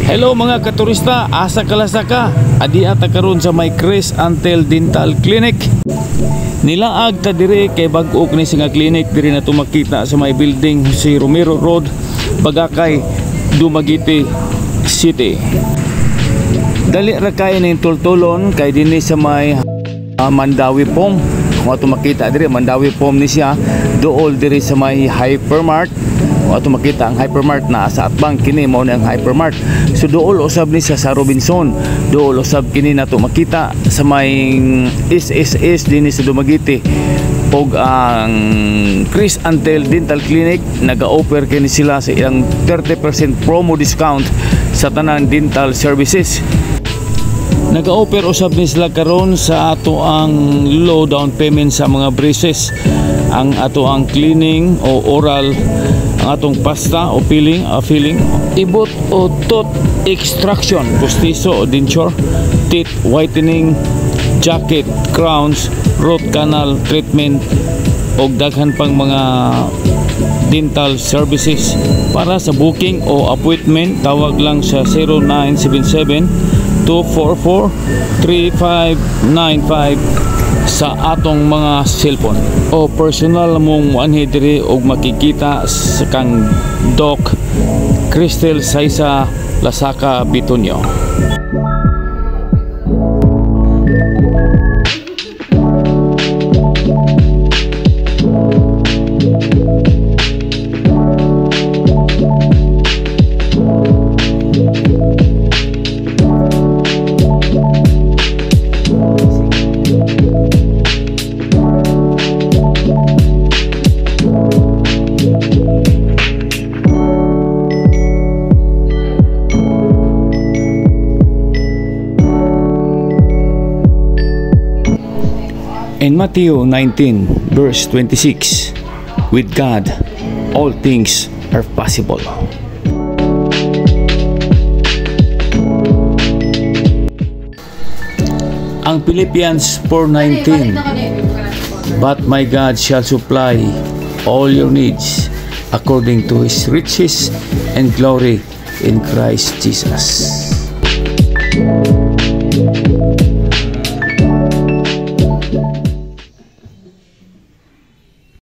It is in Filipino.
Hello mga katurista, asa kalasa ka? Adi ata karon sa may Chris Antel Dental Clinic. Nilaag ta dire kay bag-o ni nga clinic dire na tumakita sa may building si Romero Road, Bagakay, Dumaguete City. Dali ra kay ning tultulon kay dinhi sa may Mandawi Pom. Kung ato makita dire Mandawi Pom ni siya, dool dire sa may Hypermart. Kung ato makita ang Hypermart na sa atbang kini mao ni ang Hypermart. So dool usab ni sa Robinson, dool usab kini nato makita sa may SSS dinhi sa Dumaguete. Og ang Chris Antel Dental Clinic naga-offer kini sila sa ilang 30% promo discount sa tanang dental services. Nag-offer usab ni sila karon sa ato ang low down payment sa mga braces, ang ato ang cleaning o oral, ang atong pasta o filling, ibot o tooth extraction, postizo o denture, teeth whitening, jacket, crowns, root canal treatment o daghan pang mga dental services. Para sa booking o appointment, tawag lang sa 0977-244-3595 sa atong mga cellphone o personal mong anhi diri og makikita sa kang Doc Cristel Saisa Lasaka Bitonio. In Matthew 19 verse 26, with God all things are possible. Ang Philippians 4:19, but my God shall supply all your needs according to his riches and glory in Christ Jesus.